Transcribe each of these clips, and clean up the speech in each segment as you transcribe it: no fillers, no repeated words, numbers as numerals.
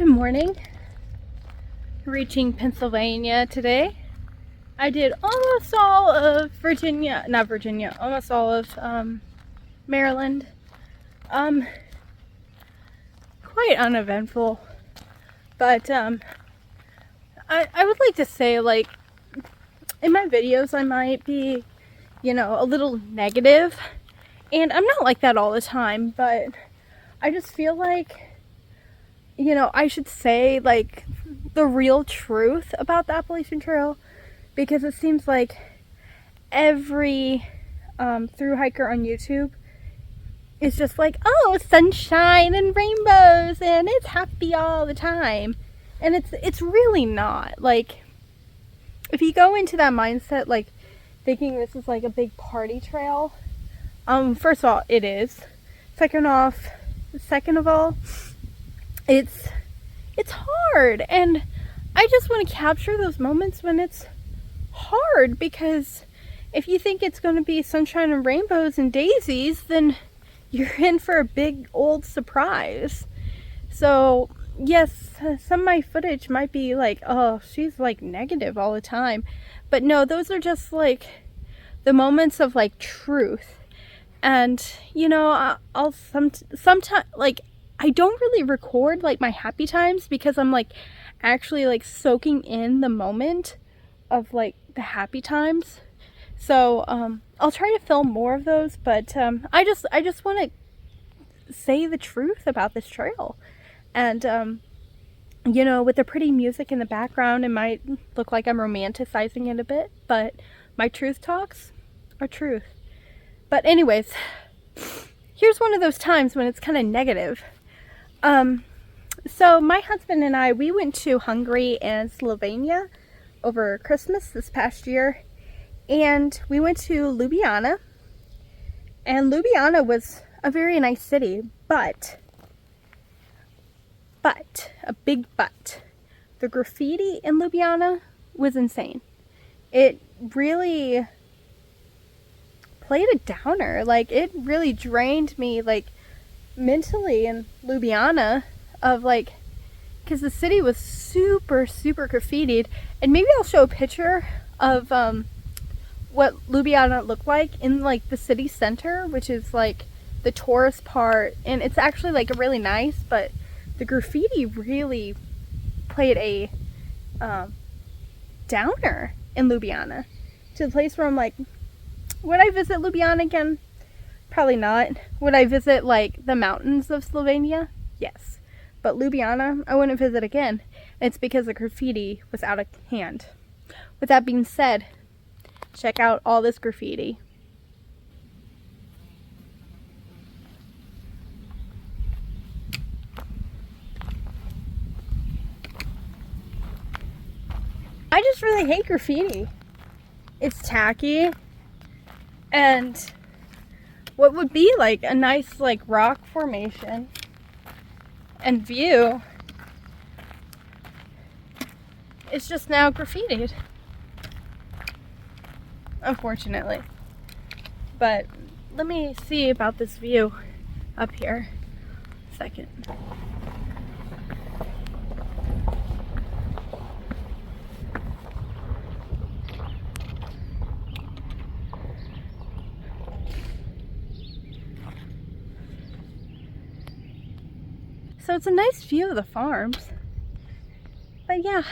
Good morning. Reaching Pennsylvania today. I did almost all of almost all of Maryland. Quite uneventful, but I would like to say, like, in my videos I might be, a little negative, and I'm not like that all the time, but I just feel like, I should say, like, the real truth about the Appalachian Trail, because it seems like every thru hiker on YouTube is just like, oh, sunshine and rainbows and it's happy all the time, and it's really not. Like, if you go into that mindset, like, thinking this is like a big party trail, first of all, it is. Second of all, it's hard, and I just want to capture those moments when it's hard, because if you think it's going to be sunshine and rainbows and daisies, then you're in for a big old surprise. So yes, some of my footage might be like, oh, she's like negative all the time, but no, those are just like the moments of like truth. And I'll sometimes, like, I don't really record like my happy times, because I'm like actually like soaking in the moment of like the happy times. So I'll try to film more of those, but I just want to say the truth about this trail. And with the pretty music in the background, it might look like I'm romanticizing it a bit, but my truth talks are truth. But anyways, here's one of those times when it's kind of negative. So my husband and I, we went to Hungary and Slovenia over Christmas this past year, and we went to Ljubljana, and Ljubljana was a very nice city, but a big but, the graffiti in Ljubljana was insane. It really played a downer. Like, it really drained me, like, mentally in Ljubljana, of like, because the city was super graffitied. And maybe I'll show a picture of what Ljubljana looked like in like the city center, which is like the tourist part, and it's actually like really nice, but the graffiti really played a downer in Ljubljana, to the place where I'm like, would I visit Ljubljana again? Probably not. Would I visit like the mountains of Slovenia? Yes. But Ljubljana, I wouldn't visit again. It's because the graffiti was out of hand. With that being said, check out all this graffiti. I just really hate graffiti. It's tacky, and what would be like a nice like rock formation and view, it's just now graffitied, unfortunately. But let me see about this view up here a second. So it's a nice view of the farms. But yeah,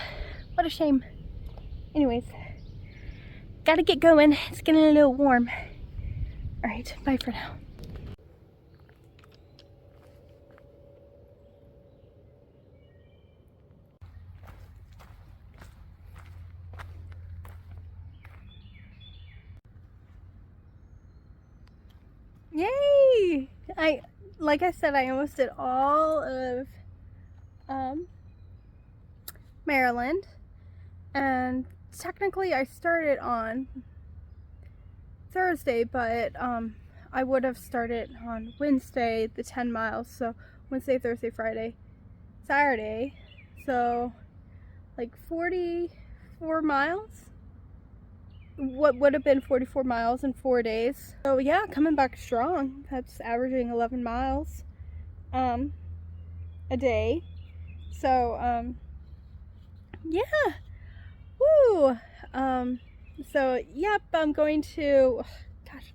what a shame. Anyways, gotta get going. It's getting a little warm. Alright, bye for now. Yay! Like I said, I almost did all of Maryland, and technically I started on Thursday, but I would have started on Wednesday, the 10 miles. So Wednesday, Thursday, Friday, Saturday, so like 44 miles. What would have been 44 miles in 4 days. So yeah, coming back strong. That's averaging 11 miles a day. So, yeah. Woo! So, yep, I'm going to, gosh,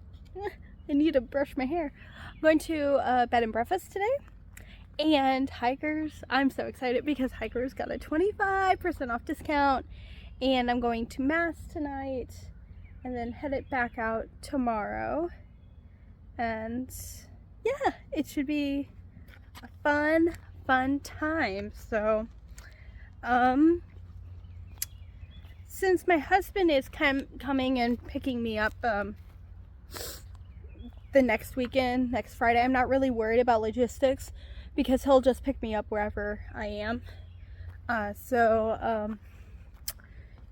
I need to brush my hair. I'm going to a bed and breakfast today. And Hikers, I'm so excited because Hikers got a 25% off discount. And I'm going to Mass tonight and then head it back out tomorrow. And yeah, it should be a fun time. So, since my husband is coming and picking me up the next weekend, next Friday, I'm not really worried about logistics because he'll just pick me up wherever I am.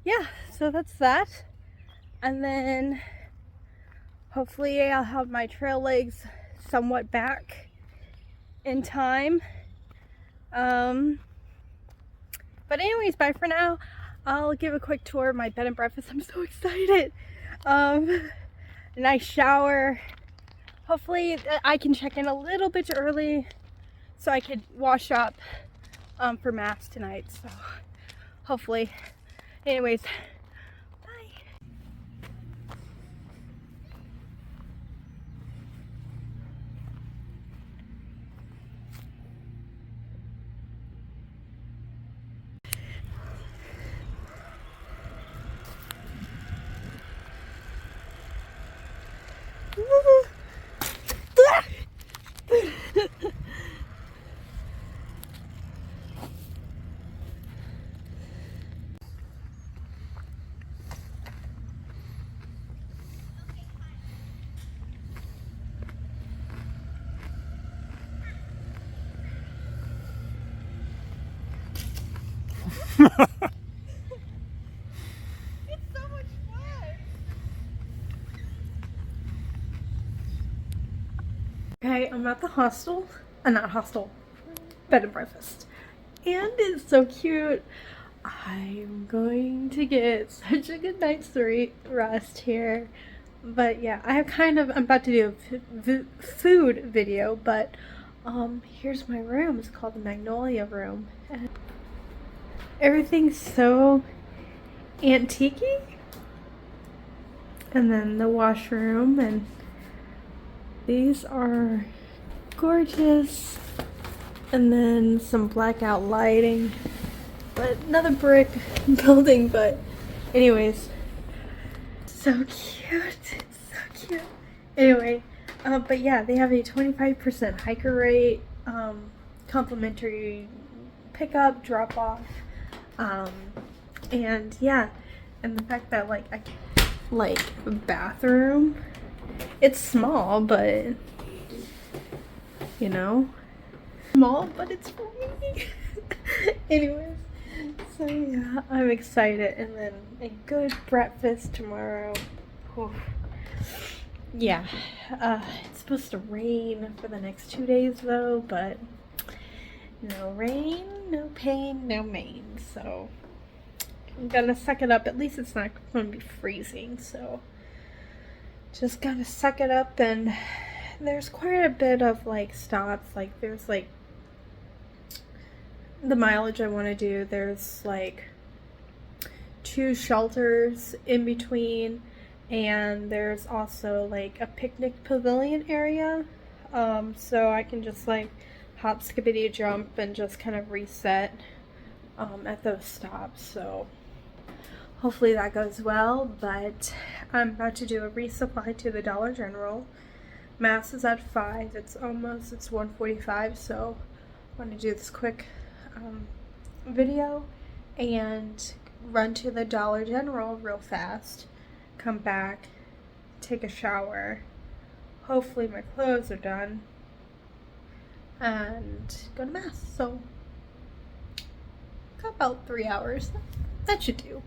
Yeah, so that's that. And then hopefully I'll have my trail legs somewhat back in time. But anyways, bye for now. I'll give a quick tour of my bed and breakfast. I'm so excited. Nice shower. Hopefully I can check in a little bit early so I could wash up for Mass tonight. So hopefully. Anyways, bye. It's so much fun. Okay, I'm at the hostel. Not hostel, bed and breakfast. And it's so cute. I'm going to get such a good night's rest here. But yeah, I'm about to do a food video, but here's my room. It's called the Magnolia Room. And everything's so antique-y. And then the washroom, and these are gorgeous. And then some blackout lighting. But another brick building, but anyways. So cute. It's so cute. Anyway, but yeah, they have a 25% hiker rate, complimentary pickup, drop off, and yeah, and the fact that like bathroom, it's small, but you know, small, but it's for me. Anyways, so yeah, I'm excited, and then a good breakfast tomorrow. Oof. Yeah, it's supposed to rain for the next 2 days though, but no rain, no pain, no main, so I'm gonna suck it up. At least it's not gonna be freezing, so just gotta suck it up. And there's quite a bit of like stops, like there's like the mileage I want to do, there's like 2 shelters in between, and there's also like a picnic pavilion area, so I can just like hop, skippity jump and just kind of reset at those stops. So hopefully that goes well. But I'm about to do a resupply to the Dollar General. Mass is at 5. It's 1:45, so I want to do this quick video and run to the Dollar General real fast, come back, take a shower, hopefully my clothes are done, and go to Mass. So got about 3 hours. That should do.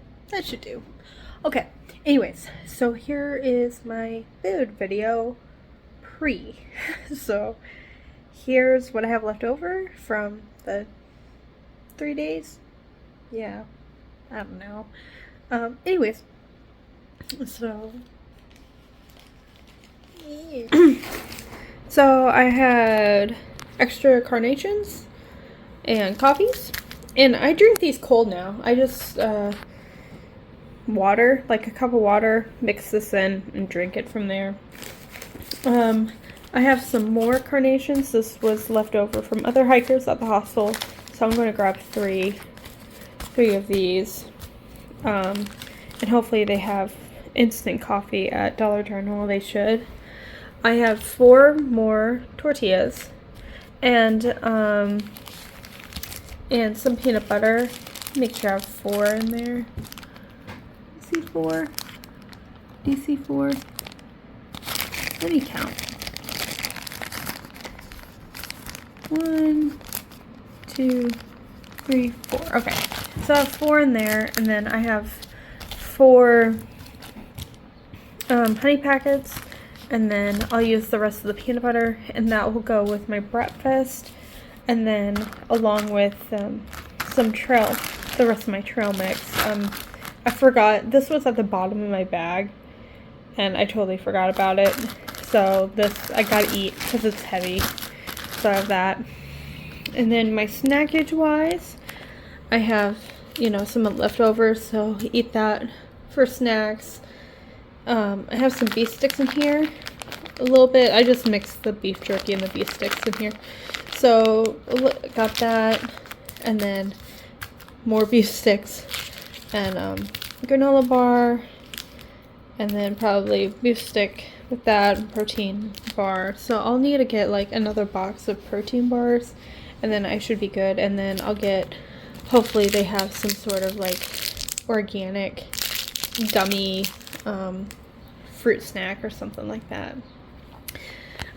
Okay, anyways, so here is my food video so here's what I have left over from the 3 days. Yeah, I don't know. Anyways, so so I had extra carnations and coffees, And I drink these cold now. I just, water, like a cup of water, mix this in and drink it from there. I have some more carnations. This was left over from other hikers at the hostel, so I'm going to grab three of these. And hopefully they have instant coffee at Dollar General. They should. I have 4 more tortillas and some peanut butter. Make sure I have 4 in there. See 4? Do you see 4? Let me count. 1, 2, 3, 4. Okay, so I have 4 in there, and then I have 4 honey packets, and then I'll use the rest of the peanut butter, and that will go with my breakfast, and then along with the rest of my trail mix. I forgot, this was at the bottom of my bag, and I totally forgot about it, so this I gotta eat because it's heavy, so I have that. And then my snackage wise, I have, some leftovers, so eat that for snacks. I have some beef sticks in here, a little bit. I just mixed the beef jerky and the beef sticks in here, so got that, and then more beef sticks, and granola bar, and then probably beef stick with that, protein bar. So I'll need to get like another box of protein bars, and then I should be good. And then I'll get, hopefully they have some sort of like organic gummy fruit snack or something like that.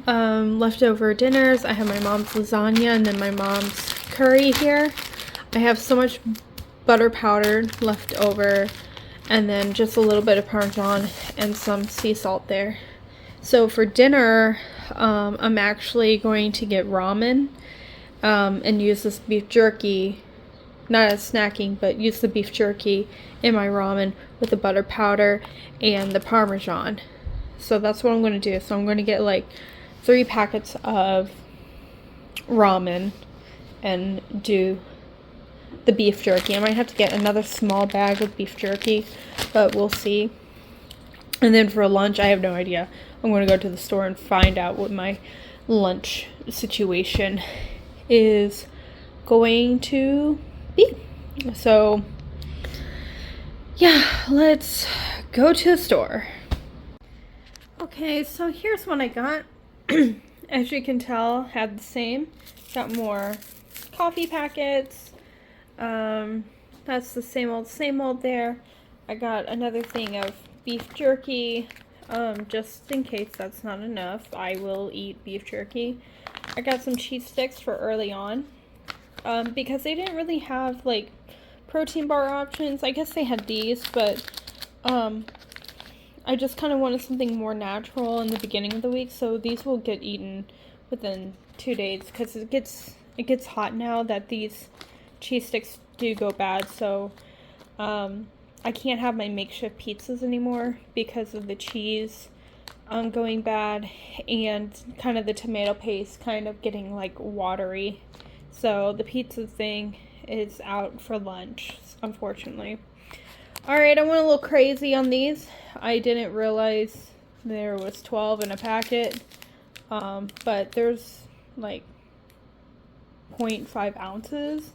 Leftover dinners, I have my mom's lasagna and then my mom's curry here. I have so much butter powder left over, and then just a little bit of Parmesan and some sea salt there. So for dinner, I'm actually going to get ramen and use this beef jerky, not as snacking, but use the beef jerky in my ramen with the butter powder and the Parmesan. So that's what I'm going to do. So I'm going to get like 3 packets of ramen and do the beef jerky. I might have to get another small bag of beef jerky, but we'll see. And then for lunch, I have no idea. I'm going to go to the store and find out what my lunch situation is going to be. So, yeah, let's go to the store. Okay, so here's what I got. As you can tell, had the same. Got more coffee packets. That's the same old there. I got another thing of beef jerky. Just in case that's not enough, I will eat beef jerky. I got some cheese sticks for early on. Because they didn't really have like protein bar options. I guess they had these, but I just kind of wanted something more natural in the beginning of the week, so these will get eaten within 2 days because it gets hot now that these cheese sticks do go bad. So I can't have my makeshift pizzas anymore because of the cheese going bad and kind of the tomato paste kind of getting like watery. So the pizza thing is out for lunch, unfortunately. Alright, I went a little crazy on these. I didn't realize there was 12 in a packet. But there's like 0.5 ounces.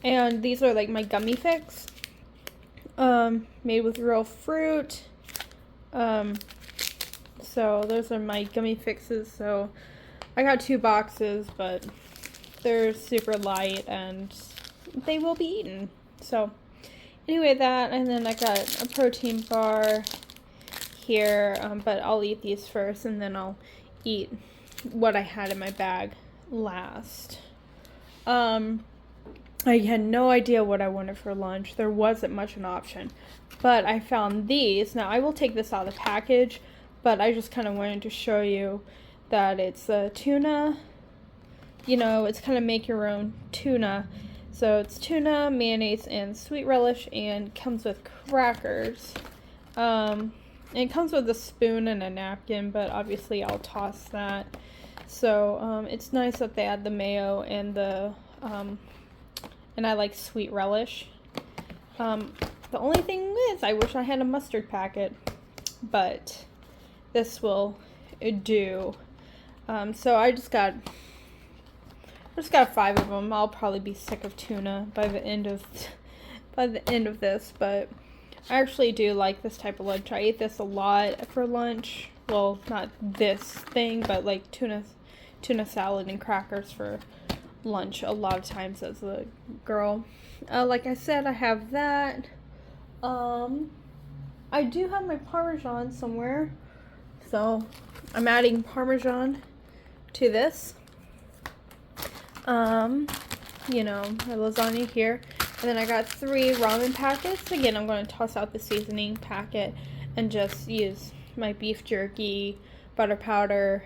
And these are like my gummy fix. Made with real fruit. So those are my gummy fixes. So I got 2 boxes, but they're super light and they will be eaten. So anyway, that, and then I got a protein bar here, but I'll eat these first and then I'll eat what I had in my bag last. I had no idea what I wanted for lunch. There wasn't much an option, but I found these. Now I will take this out of the package, but I just kind of wanted to show you that it's a tuna. You know, it's kind of make your own tuna. So it's tuna, mayonnaise, and sweet relish, and comes with crackers. And it comes with a spoon and a napkin, but obviously I'll toss that. So it's nice that they add the mayo and the and I like sweet relish. The only thing is, I wish I had a mustard packet, but this will do. So I just got 5 of them. I'll probably be sick of tuna by the end of this, but I actually do like this type of lunch. I eat this a lot for lunch. Well, not this thing, but like tuna salad and crackers for lunch a lot of times as a girl. Like I said, I have that. I do have my Parmesan somewhere, so I'm adding Parmesan to this. You know, my lasagna here. And then I got 3 ramen packets. Again, I'm going to toss out the seasoning packet and just use my beef jerky, butter powder,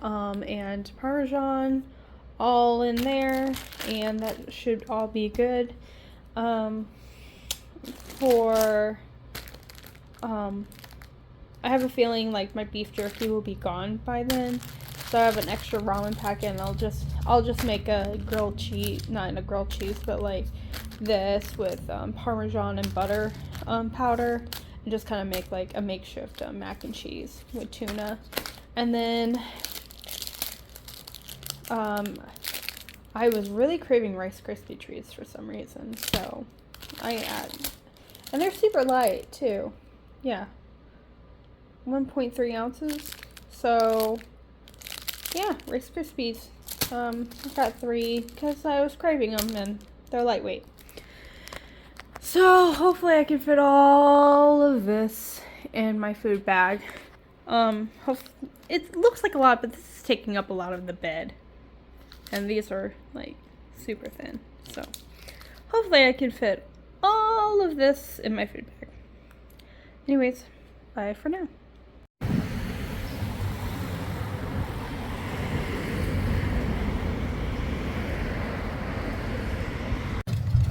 and Parmesan all in there. And that should all be good. I have a feeling like my beef jerky will be gone by then. So I have an extra ramen packet, and I'll just make a grilled cheese, not in a grilled cheese, but like this with Parmesan and butter powder, and just kind of make like a makeshift mac and cheese with tuna. And then I was really craving Rice Krispie treats for some reason, so I add, and they're super light too. Yeah, 1.3 ounces. So yeah, Rice Krispies. I got 3 because I was craving them, and they're lightweight. So hopefully I can fit all of this in my food bag. It looks like a lot, but this is taking up a lot of the bed, and these are like super thin. So hopefully I can fit all of this in my food bag. Anyways, bye for now.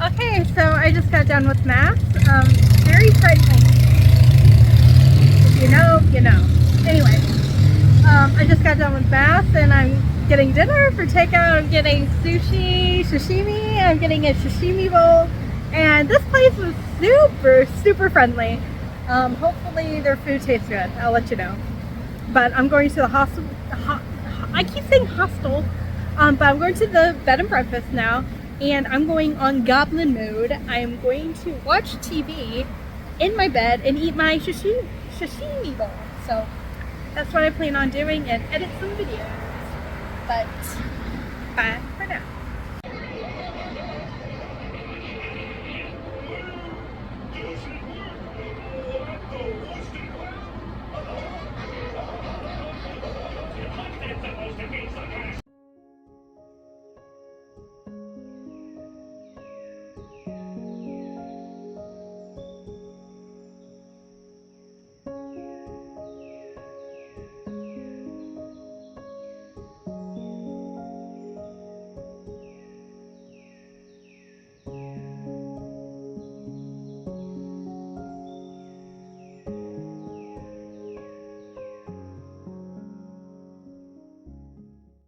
Okay, so I just got done with math. Very friendly. If you know, you know. Anyway, I just got done with math, and I'm getting dinner for takeout. I'm getting sashimi. I'm getting a sashimi bowl, and this place was super friendly. Hopefully their food tastes good. I'll let you know. But I'm going to the hostel. I keep saying hostel, but I'm going to the bed and breakfast now. And I'm going on goblin mode. I'm going to watch TV in my bed and eat my sashimi bowl. So that's what I plan on doing, and edit some videos. But bye for now.